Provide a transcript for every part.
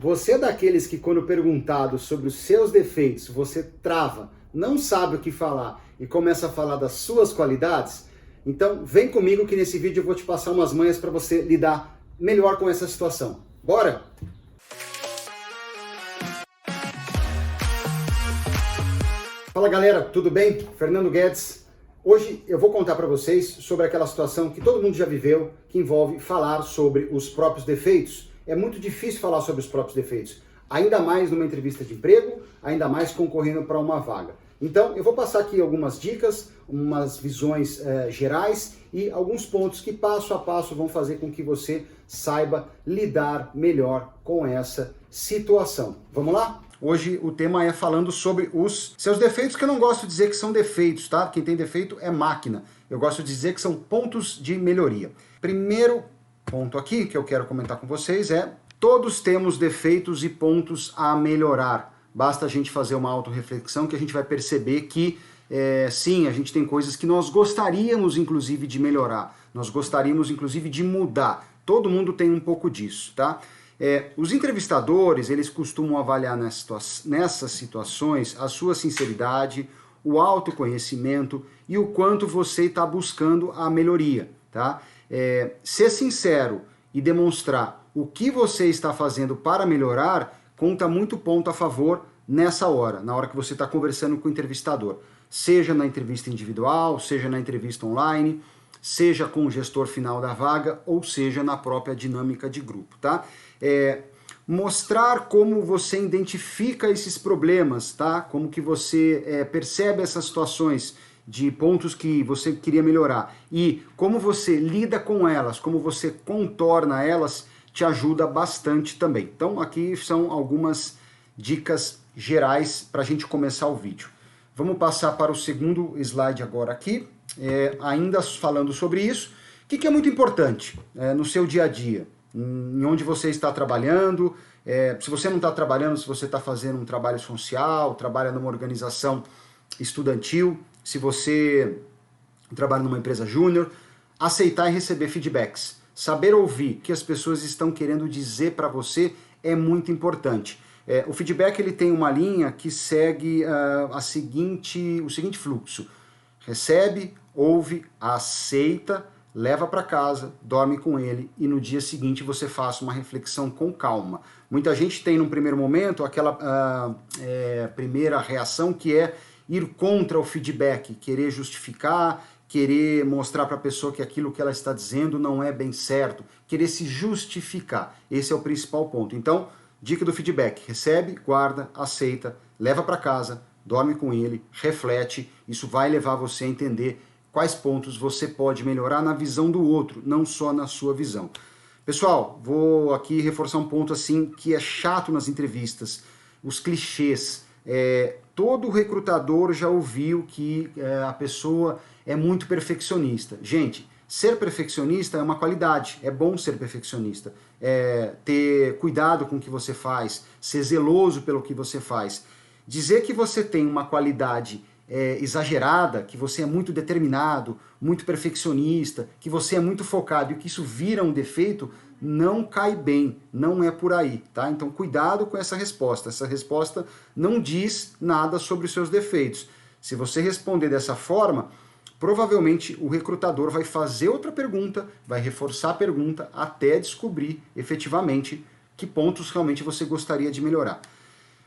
Você é daqueles que, quando perguntado sobre os seus defeitos, você trava, não sabe o que falar e começa a falar das suas qualidades? Então vem comigo que nesse vídeo eu vou te passar umas manhas para você lidar melhor com essa situação. Bora? Fala galera, tudo bem? Fernando Guedes. Hoje eu vou contar para vocês sobre aquela situação que todo mundo já viveu, que envolve falar sobre os próprios defeitos. É muito difícil falar sobre os próprios defeitos, ainda mais numa entrevista de emprego, ainda mais concorrendo para uma vaga. Então eu vou passar aqui algumas dicas, umas visões gerais e alguns pontos que passo a passo vão fazer com que você saiba lidar melhor com essa situação. Vamos lá? Hoje o tema é falando sobre os seus defeitos, que eu não gosto de dizer que são defeitos, tá? Quem tem defeito é máquina. Eu gosto de dizer que são pontos de melhoria. Primeiro ponto aqui que eu quero comentar com vocês é: todos temos defeitos e pontos a melhorar. Basta a gente fazer uma autorreflexão que a gente vai perceber que sim, a gente tem coisas que nós gostaríamos inclusive de melhorar. Nós gostaríamos inclusive de mudar. Todo mundo tem um pouco disso, tá? Os entrevistadores, eles costumam avaliar nessas situações a sua sinceridade, o autoconhecimento e o quanto você está buscando a melhoria, tá? Ser sincero e demonstrar o que você está fazendo para melhorar conta muito ponto a favor nessa hora, na hora que você está conversando com o entrevistador. Seja na entrevista individual, seja na entrevista online, seja com o gestor final da vaga, ou seja na própria dinâmica de grupo, tá? Mostrar como você identifica esses problemas, tá? Como que você percebe essas situações de pontos que você queria melhorar e como você lida com elas, como você contorna elas, te ajuda bastante também. Então aqui são algumas dicas gerais para a gente começar o vídeo. Vamos passar para o segundo slide agora aqui, ainda falando sobre isso. O que é muito importante no seu dia a dia, em onde você está trabalhando, se você não está trabalhando, se você está fazendo um trabalho social, trabalha numa organização estudantil, se você trabalha numa empresa júnior, aceitar e receber feedbacks. Saber ouvir o que as pessoas estão querendo dizer para você é muito importante. O feedback ele tem uma linha que segue o seguinte fluxo. Recebe, ouve, aceita, leva para casa, dorme com ele e no dia seguinte você faça uma reflexão com calma. Muita gente tem num primeiro momento aquela primeira reação que é ir contra o feedback, querer justificar, querer mostrar para a pessoa que aquilo que ela está dizendo não é bem certo, querer se justificar. Esse é o principal ponto. Então, dica do feedback: recebe, guarda, aceita, leva para casa, dorme com ele, reflete. Isso vai levar você a entender quais pontos você pode melhorar na visão do outro, não só na sua visão. Pessoal, vou aqui reforçar um ponto assim que é chato nas entrevistas: os clichês. Todo recrutador já ouviu que a pessoa é muito perfeccionista. Gente, ser perfeccionista é uma qualidade, é bom ser perfeccionista, ter cuidado com o que você faz, ser zeloso pelo que você faz. Dizer que você tem uma qualidade exagerada, que você é muito determinado, muito perfeccionista, que você é muito focado e que isso vira um defeito, não cai bem, não é por aí, tá? Então cuidado com essa resposta não diz nada sobre os seus defeitos. Se você responder dessa forma, provavelmente o recrutador vai fazer outra pergunta, vai reforçar a pergunta até descobrir efetivamente que pontos realmente você gostaria de melhorar.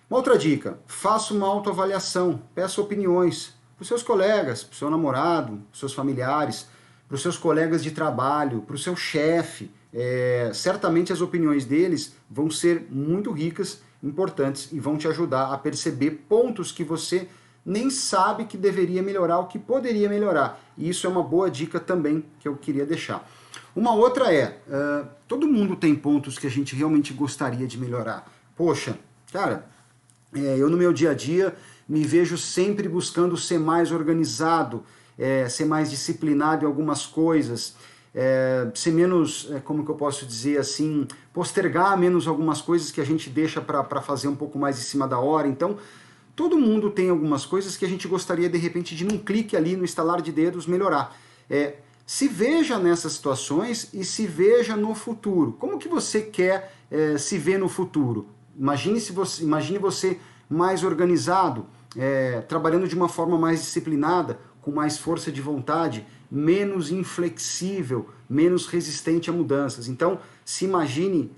Uma outra dica: faça uma autoavaliação, peça opiniões para os seus colegas, para o seu namorado, para os seus familiares, para os seus colegas de trabalho, para o seu chefe. Certamente as opiniões deles vão ser muito ricas, importantes e vão te ajudar a perceber pontos que você nem sabe que deveria melhorar, o que poderia melhorar. E isso é uma boa dica também que eu queria deixar. Uma outra todo mundo tem pontos que a gente realmente gostaria de melhorar. Poxa, cara, eu no meu dia a dia me vejo sempre buscando ser mais organizado, ser mais disciplinado em algumas coisas, ser menos, como que eu posso dizer assim, postergar menos algumas coisas que a gente deixa para fazer um pouco mais em cima da hora. Então, todo mundo tem algumas coisas que a gente gostaria de repente de num clique ali, no estalar de dedos, melhorar. Se veja nessas situações e se veja no futuro. Como que você quer se ver no futuro? Imagine você mais organizado, trabalhando de uma forma mais disciplinada, com mais força de vontade, menos inflexível, menos resistente a mudanças. Então, se imagine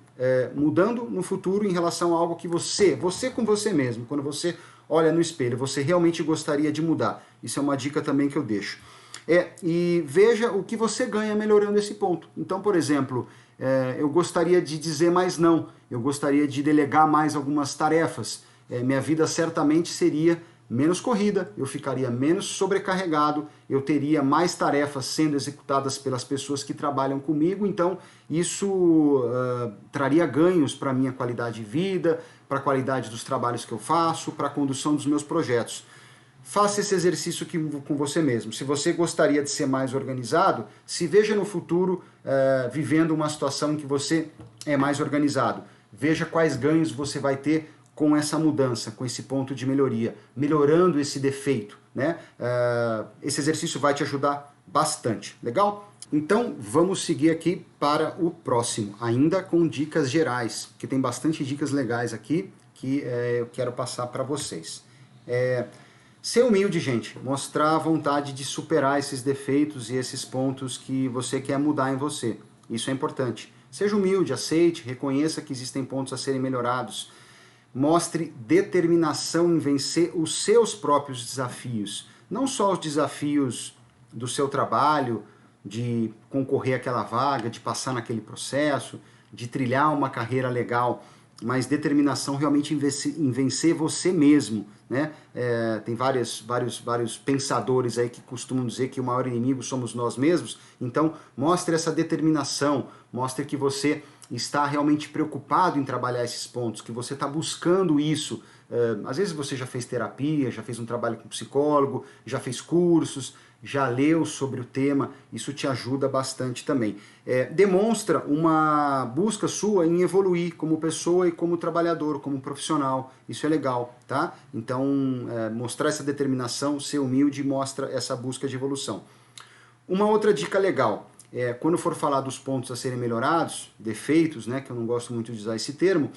mudando no futuro em relação a algo que você com você mesmo, quando você olha no espelho, você realmente gostaria de mudar. Isso é uma dica também que eu deixo. E veja o que você ganha melhorando esse ponto. Então, por exemplo, eu gostaria de dizer mais não, eu gostaria de delegar mais algumas tarefas. Minha vida certamente seria menos corrida, eu ficaria menos sobrecarregado, eu teria mais tarefas sendo executadas pelas pessoas que trabalham comigo, então isso traria ganhos para a minha qualidade de vida, para a qualidade dos trabalhos que eu faço, para a condução dos meus projetos. Faça esse exercício com você mesmo. Se você gostaria de ser mais organizado, se veja no futuro vivendo uma situação em que você é mais organizado. Veja quais ganhos você vai ter com essa mudança, com esse ponto de melhoria, melhorando esse defeito, né? Esse exercício vai te ajudar bastante, legal? Então vamos seguir aqui para o próximo, ainda com dicas gerais, que tem bastante dicas legais aqui que eu quero passar para vocês. Ser humilde, gente, mostrar a vontade de superar esses defeitos e esses pontos que você quer mudar em você. Isso é importante. Seja humilde, aceite, reconheça que existem pontos a serem melhorados. Mostre determinação em vencer os seus próprios desafios. Não só os desafios do seu trabalho, de concorrer àquela vaga, de passar naquele processo, de trilhar uma carreira legal, mas determinação realmente em vencer você mesmo, né? Tem vários pensadores aí que costumam dizer que o maior inimigo somos nós mesmos. Então, mostre essa determinação, mostre que você está realmente preocupado em trabalhar esses pontos, que você está buscando isso. Às vezes você já fez terapia, já fez um trabalho com psicólogo, já fez cursos, já leu sobre o tema, isso te ajuda bastante também. Demonstra uma busca sua em evoluir como pessoa e como trabalhador, como profissional, isso é legal, tá? Então, mostrar essa determinação, ser humilde, mostra essa busca de evolução. Uma outra dica legal, quando for falar dos pontos a serem melhorados, defeitos, né, que eu não gosto muito de usar esse termo,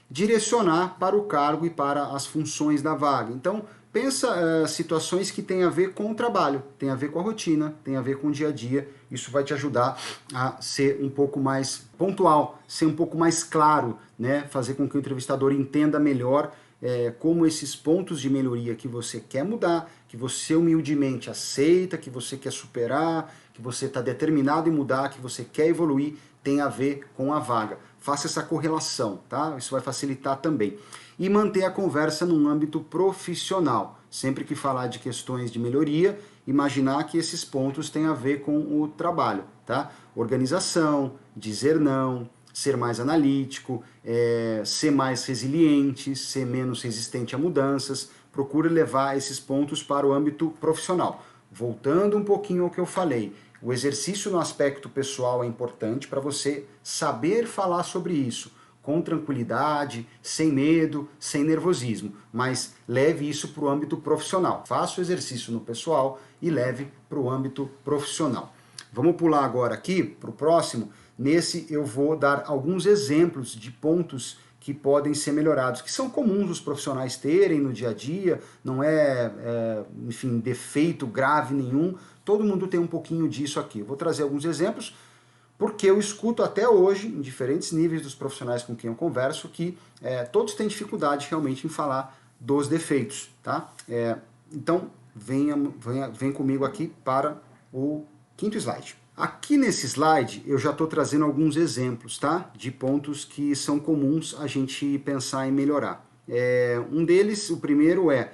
direcionar para o cargo e para as funções da vaga. Então, pensa situações que têm a ver com o trabalho, tem a ver com a rotina, tem a ver com o dia a dia. Isso vai te ajudar a ser um pouco mais pontual, ser um pouco mais claro, né? Fazer com que o entrevistador entenda melhor como esses pontos de melhoria que você quer mudar, que você humildemente aceita, que você quer superar, que você está determinado em mudar, que você quer evoluir, tem a ver com a vaga. Faça essa correlação, tá? Isso vai facilitar também. E manter a conversa num âmbito profissional. Sempre que falar de questões de melhoria, imaginar que esses pontos têm a ver com o trabalho, tá? Organização, dizer não, ser mais analítico, ser mais resiliente, ser menos resistente a mudanças. Procure levar esses pontos para o âmbito profissional. Voltando um pouquinho ao que eu falei, o exercício no aspecto pessoal é importante para você saber falar sobre isso com tranquilidade, sem medo, sem nervosismo, mas leve isso para o âmbito profissional. Faça o exercício no pessoal e leve para o âmbito profissional. Vamos pular agora aqui para o próximo. Nesse eu vou dar alguns exemplos de pontos que podem ser melhorados, que são comuns os profissionais terem no dia a dia, não enfim, defeito grave nenhum, todo mundo tem um pouquinho disso aqui. Eu vou trazer alguns exemplos, porque eu escuto até hoje, em diferentes níveis dos profissionais com quem eu converso, que todos têm dificuldade realmente em falar dos defeitos, tá? Então, vem comigo aqui para o quinto slide. Aqui nesse slide eu já estou trazendo alguns exemplos, tá? De pontos que são comuns a gente pensar em melhorar. Um deles, o primeiro é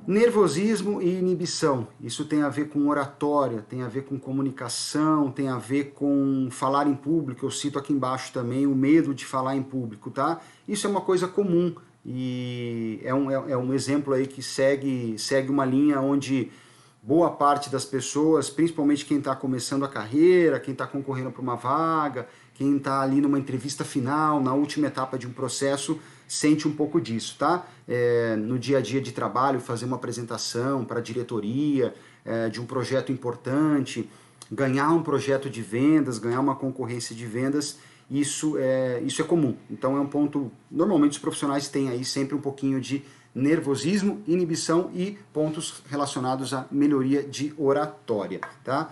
nervosismo e inibição. Isso tem a ver com oratória, tem a ver com comunicação, tem a ver com falar em público. Eu cito aqui embaixo também o medo de falar em público, tá? Isso é uma coisa comum e é um exemplo aí que segue uma linha onde boa parte das pessoas, principalmente quem está começando a carreira, quem está concorrendo para uma vaga, quem está ali numa entrevista final, na última etapa de um processo, sente um pouco disso, tá? No dia a dia de trabalho, fazer uma apresentação para a diretoria de um projeto importante, ganhar um projeto de vendas, ganhar uma concorrência de vendas, isso é comum. Então é um ponto, normalmente os profissionais têm aí sempre um pouquinho de nervosismo, inibição e pontos relacionados à melhoria de oratória, tá?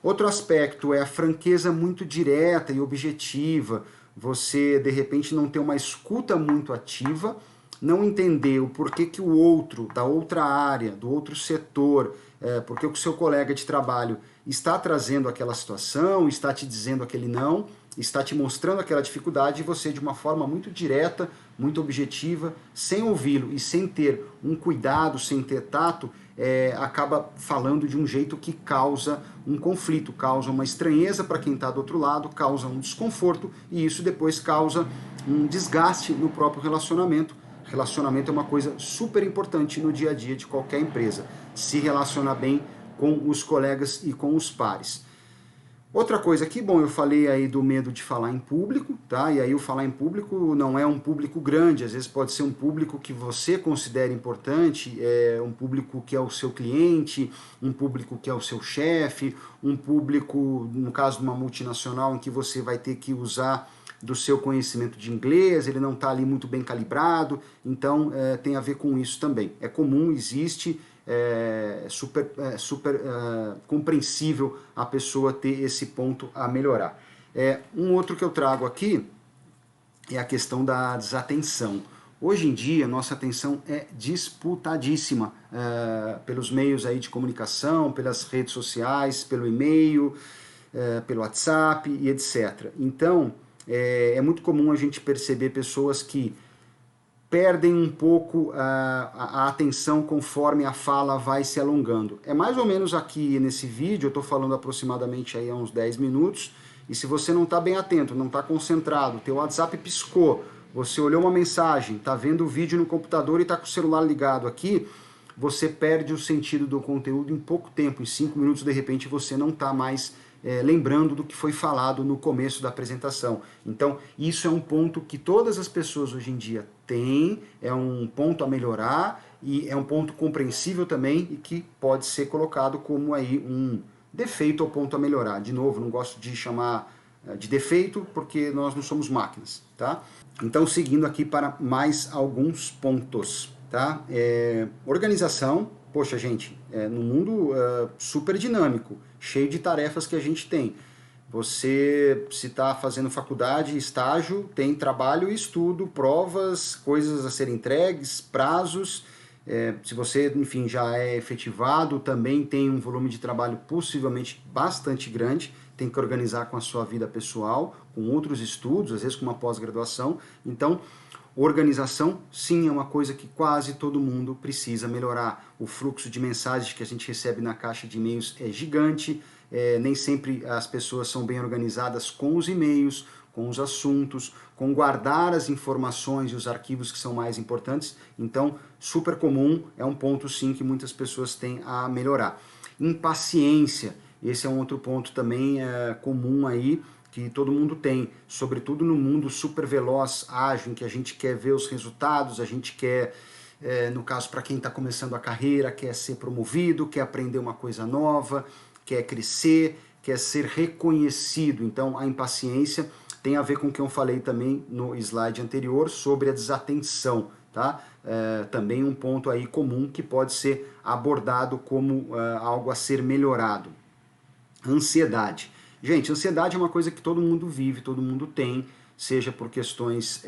Outro aspecto é a franqueza muito direta e objetiva, você de repente não ter uma escuta muito ativa, não entender o porquê que o outro, da outra área, do outro setor, porque o seu colega de trabalho está trazendo aquela situação, está te dizendo aquele não, está te mostrando aquela dificuldade e você de uma forma muito direta, muito objetiva, sem ouvi-lo e sem ter um cuidado, sem ter tato, acaba falando de um jeito que causa um conflito, causa uma estranheza para quem está do outro lado, causa um desconforto e isso depois causa um desgaste no próprio relacionamento. Relacionamento é uma coisa super importante no dia a dia de qualquer empresa. Se relacionar bem com os colegas e com os pares. Outra coisa aqui, bom, eu falei aí do medo de falar em público, tá? E aí o falar em público não é um público grande, às vezes pode ser um público que você considera importante, um público que é o seu cliente, um público que é o seu chefe, um público, no caso de uma multinacional, em que você vai ter que usar do seu conhecimento de inglês, ele não está ali muito bem calibrado, então tem a ver com isso também. É comum, existe, super compreensível a pessoa ter esse ponto a melhorar. Um outro que eu trago aqui é a questão da desatenção. Hoje em dia, nossa atenção é disputadíssima pelos meios aí de comunicação, pelas redes sociais, pelo e-mail, pelo WhatsApp e etc. Então, é muito comum a gente perceber pessoas que perdem um pouco a atenção conforme a fala vai se alongando. É mais ou menos aqui nesse vídeo, eu estou falando aproximadamente aí há uns 10 minutos, e se você não está bem atento, não está concentrado, teu WhatsApp piscou, você olhou uma mensagem, está vendo o vídeo no computador e está com o celular ligado aqui, você perde o sentido do conteúdo em pouco tempo, em 5 minutos de repente você não está mais lembrando do que foi falado no começo da apresentação. Então, isso é um ponto que todas as pessoas hoje em dia têm, é um ponto a melhorar e é um ponto compreensível também e que pode ser colocado como aí um defeito ou ponto a melhorar. De novo, não gosto de chamar de defeito porque nós não somos máquinas, tá? Então, seguindo aqui para mais alguns pontos, tá? Organização. Poxa, gente, no mundo super dinâmico, cheio de tarefas que a gente tem. Você, se está fazendo faculdade, estágio, tem trabalho e estudo, provas, coisas a serem entregues, prazos. Se você, enfim, já é efetivado, também tem um volume de trabalho possivelmente bastante grande, tem que organizar com a sua vida pessoal, com outros estudos, às vezes com uma pós-graduação. Então, organização, sim, é uma coisa que quase todo mundo precisa melhorar. O fluxo de mensagens que a gente recebe na caixa de e-mails é gigante, nem sempre as pessoas são bem organizadas com os e-mails, com os assuntos, com guardar as informações e os arquivos que são mais importantes. Então, super comum, é um ponto sim que muitas pessoas têm a melhorar. Impaciência, esse é um outro ponto também comum aí, que todo mundo tem, sobretudo no mundo super veloz, ágil, em que a gente quer ver os resultados, a gente quer, no caso para quem está começando a carreira, quer ser promovido, quer aprender uma coisa nova, quer crescer, quer ser reconhecido. Então a impaciência tem a ver com o que eu falei também no slide anterior sobre a desatenção, tá? Também um ponto aí comum que pode ser abordado como algo a ser melhorado. Ansiedade. Gente, ansiedade é uma coisa que todo mundo vive, todo mundo tem, seja por questões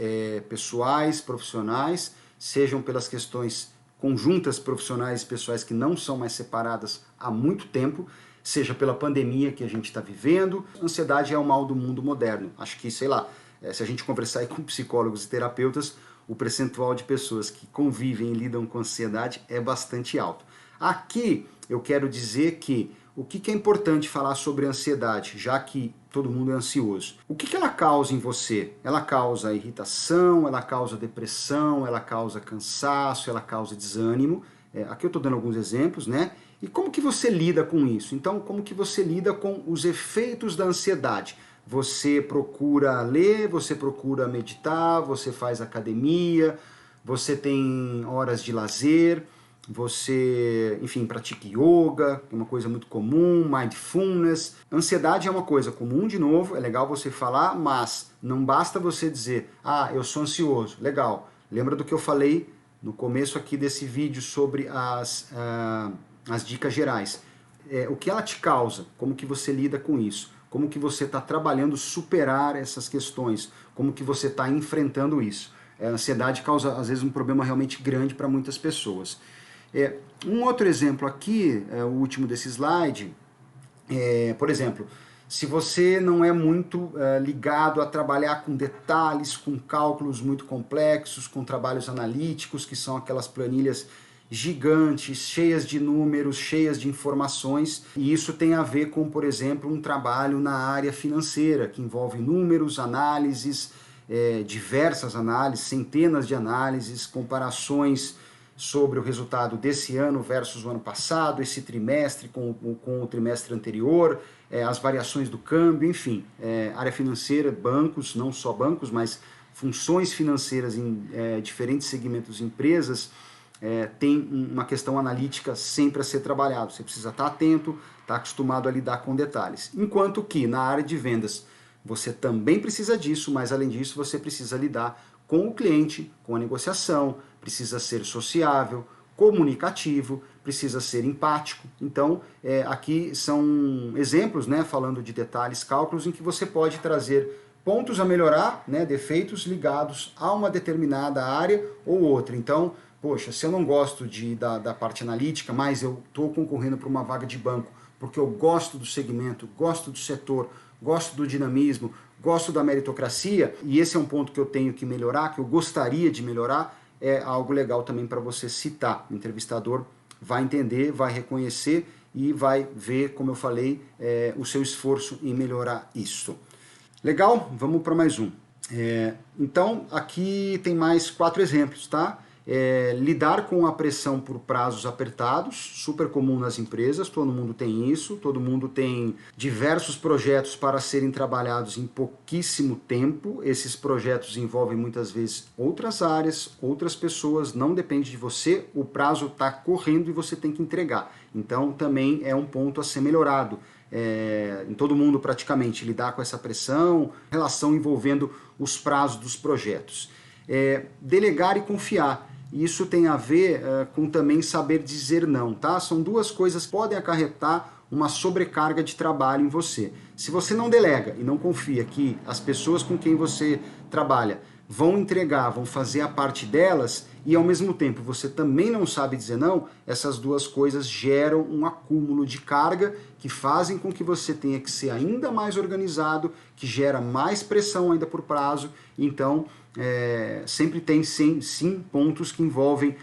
pessoais, profissionais, sejam pelas questões conjuntas profissionais e pessoais que não são mais separadas há muito tempo, seja pela pandemia que a gente está vivendo. Ansiedade é o mal do mundo moderno. Acho que, sei lá, se a gente conversar aí com psicólogos e terapeutas, o percentual de pessoas que convivem e lidam com ansiedade é bastante alto. Aqui eu quero dizer que o que é importante falar sobre a ansiedade, já que todo mundo é ansioso? O que ela causa em você? Ela causa irritação, ela causa depressão, ela causa cansaço, ela causa desânimo. Aqui eu estou dando alguns exemplos, né? E como que você lida com isso? Então, como que você lida com os efeitos da ansiedade? Você procura ler, você procura meditar, você faz academia, você tem horas de lazer. você, enfim, pratica yoga, que é uma coisa muito comum, mindfulness. Ansiedade é uma coisa comum, de novo, é legal você falar, mas não basta você dizer, ah, eu sou ansioso, legal. Lembra do que eu falei no começo aqui desse vídeo sobre as dicas gerais. O que ela te causa, como que você lida com isso, como que você está trabalhando superar essas questões, como que você está enfrentando isso. A ansiedade causa, às vezes, um problema realmente grande para muitas pessoas. Um outro exemplo aqui, o último desse slide, por exemplo, se você não é muito ligado a trabalhar com detalhes, com cálculos muito complexos, com trabalhos analíticos, que são aquelas planilhas gigantes, cheias de números, cheias de informações, e isso tem a ver com, por exemplo, um trabalho na área financeira, que envolve números, análises, diversas análises, centenas de análises, comparações sobre o resultado desse ano versus o ano passado, esse trimestre com o trimestre anterior, as variações do câmbio, enfim, área financeira, bancos, não só bancos, mas funções financeiras em diferentes segmentos de empresas, tem uma questão analítica sempre a ser trabalhado. Você precisa estar atento, estar acostumado a lidar com detalhes. Enquanto que na área de vendas você também precisa disso, mas além disso você precisa lidar com o cliente, com a negociação, precisa ser sociável, comunicativo, precisa ser empático. Então, aqui são exemplos, né, falando de detalhes, cálculos, em que você pode trazer pontos a melhorar, né, defeitos ligados a uma determinada área ou outra. Então, poxa, se eu não gosto da parte analítica, mas eu estou concorrendo para uma vaga de banco, porque eu gosto do segmento, gosto do setor, gosto do dinamismo, gosto da meritocracia, e esse é um ponto que eu tenho que melhorar, que eu gostaria de melhorar, é algo legal também para você citar. O entrevistador vai entender, vai reconhecer e vai ver, como eu falei, o seu esforço em melhorar isso. Legal? Vamos para mais um. Então, aqui tem mais 4 exemplos, tá? Lidar com a pressão por prazos apertados, super comum nas empresas, todo mundo tem isso, todo mundo tem diversos projetos para serem trabalhados em pouquíssimo tempo. Esses projetos envolvem muitas vezes outras áreas, outras pessoas, não depende de você, o prazo está correndo e você tem que entregar. Então também é um ponto a ser melhorado. Em todo mundo praticamente, lidar com essa pressão, relação envolvendo os prazos dos projetos. Delegar e confiar. Isso tem a ver com também saber dizer não, tá? São duas coisas que podem acarretar uma sobrecarga de trabalho em você. Se você não delega e não confia que as pessoas com quem você trabalha vão entregar, vão fazer a parte delas, e ao mesmo tempo você também não sabe dizer não, essas duas coisas geram um acúmulo de carga que fazem com que você tenha que ser ainda mais organizado, que gera mais pressão ainda por prazo. Então, sempre tem sim pontos que envolvem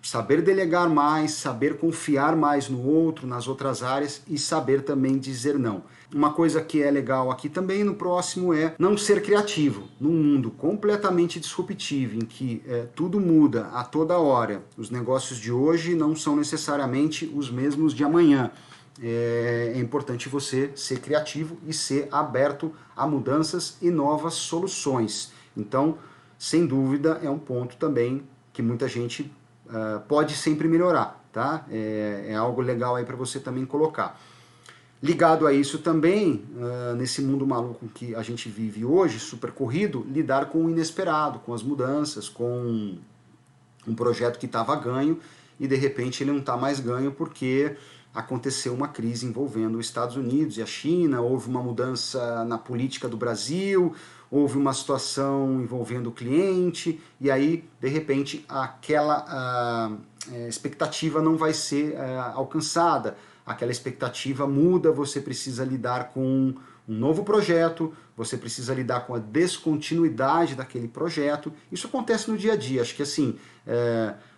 saber delegar mais, saber confiar mais no outro, nas outras áreas, e saber também dizer não. Uma coisa que é legal aqui também no próximo é não ser criativo. Num mundo completamente disruptivo, em que tudo muda a toda hora, os negócios de hoje não são necessariamente os mesmos de amanhã. É importante você ser criativo e ser aberto a mudanças e novas soluções. Então, sem dúvida, é um ponto também que muita gente pode sempre melhorar, tá? É algo legal aí para você também colocar. Ligado a isso também, nesse mundo maluco que a gente vive hoje, super corrido, lidar com o inesperado, com as mudanças, com um projeto que estava ganho e de repente ele não está mais ganho porque aconteceu uma crise envolvendo os Estados Unidos e a China, houve uma mudança na política do Brasil, houve uma situação envolvendo o cliente, e aí, de repente, aquela expectativa não vai ser alcançada, aquela expectativa muda, você precisa lidar com um novo projeto, você precisa lidar com a descontinuidade daquele projeto. Isso acontece no dia a dia, acho que assim,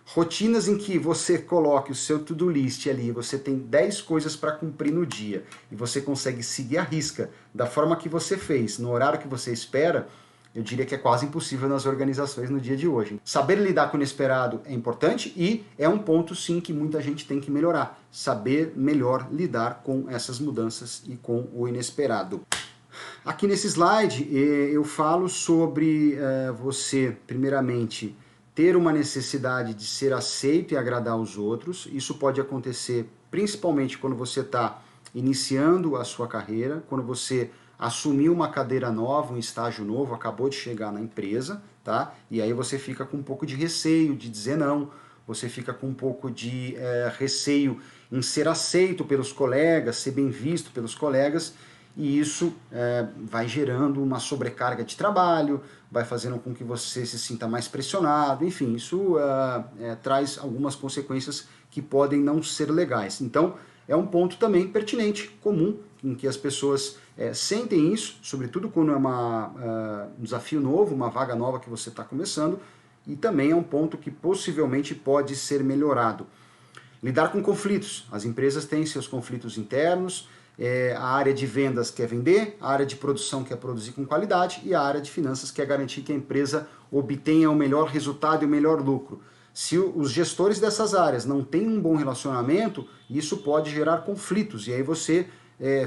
rotinas em que você coloque o seu to-do list ali, você tem 10 coisas para cumprir no dia, e você consegue seguir a risca da forma que você fez, no horário que você espera, eu diria que é quase impossível nas organizações no dia de hoje. Saber lidar com o inesperado é importante e é um ponto sim que muita gente tem que melhorar. Saber melhor lidar com essas mudanças e com o inesperado. Aqui nesse slide eu falo sobre você, primeiramente, ter uma necessidade de ser aceito e agradar os outros. Isso pode acontecer principalmente quando você está iniciando a sua carreira, quando você assumiu uma cadeira nova, um estágio novo, acabou de chegar na empresa, tá? E aí você fica com um pouco de receio de dizer não, você fica com um pouco de receio em ser aceito pelos colegas, ser bem visto pelos colegas, e isso vai gerando uma sobrecarga de trabalho, vai fazendo com que você se sinta mais pressionado, enfim, isso traz algumas consequências que podem não ser legais. Então, é um ponto também pertinente, comum, em que as pessoas sentem isso, sobretudo quando é um desafio novo, uma vaga nova que você está começando, e também é um ponto que possivelmente pode ser melhorado. Lidar com conflitos. As empresas têm seus conflitos internos, a área de vendas quer vender, a área de produção quer produzir com qualidade e a área de finanças quer garantir que a empresa obtenha o melhor resultado e o melhor lucro. Se os gestores dessas áreas não têm um bom relacionamento, isso pode gerar conflitos, e aí você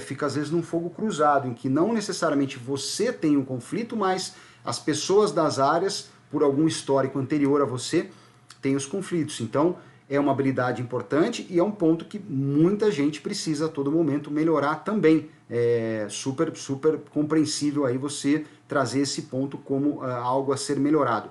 fica às vezes num fogo cruzado, em que não necessariamente você tem um conflito, mas as pessoas das áreas, por algum histórico anterior a você, têm os conflitos. Então, é uma habilidade importante e é um ponto que muita gente precisa a todo momento melhorar também. É super compreensível aí você trazer esse ponto como algo a ser melhorado.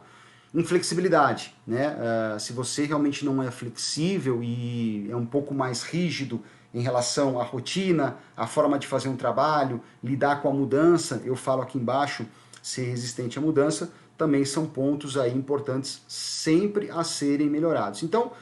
Inflexibilidade, né? Se você realmente não é flexível e é um pouco mais rígido em relação à rotina, à forma de fazer um trabalho, lidar com a mudança, eu falo aqui embaixo, ser resistente à mudança, também são pontos aí importantes sempre a serem melhorados. Então,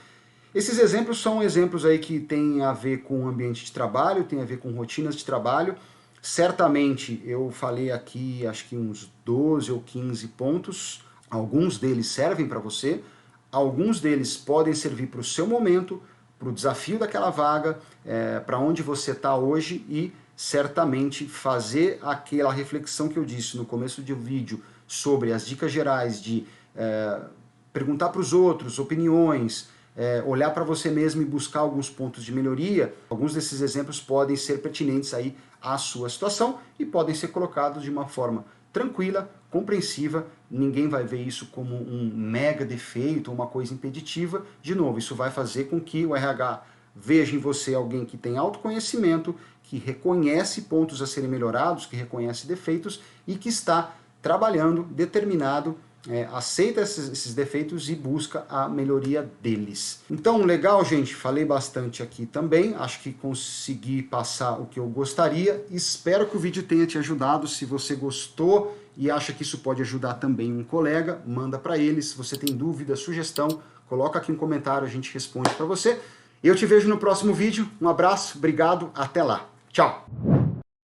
esses exemplos são exemplos aí que têm a ver com o ambiente de trabalho, têm a ver com rotinas de trabalho. Certamente eu falei aqui acho que uns 12 ou 15 pontos. Alguns deles servem para você, alguns deles podem servir para o seu momento, para o desafio daquela vaga, para onde você está hoje e certamente fazer aquela reflexão que eu disse no começo do vídeo sobre as dicas gerais de perguntar para os outros, opiniões, olhar para você mesmo e buscar alguns pontos de melhoria. Alguns desses exemplos podem ser pertinentes aí à sua situação e podem ser colocados de uma forma tranquila, compreensiva, ninguém vai ver isso como um mega defeito, uma coisa impeditiva. De novo, isso vai fazer com que o RH veja em você alguém que tem autoconhecimento, que reconhece pontos a serem melhorados, que reconhece defeitos e que está trabalhando, determinado, aceita esses defeitos e busca a melhoria deles. Então, legal, gente, falei bastante aqui também, acho que consegui passar o que eu gostaria, espero que o vídeo tenha te ajudado. Se você gostou e acha que isso pode ajudar também um colega, manda para ele. Se você tem dúvida, sugestão, coloca aqui um comentário, a gente responde para você. Eu te vejo no próximo vídeo, um abraço, obrigado, até lá, tchau!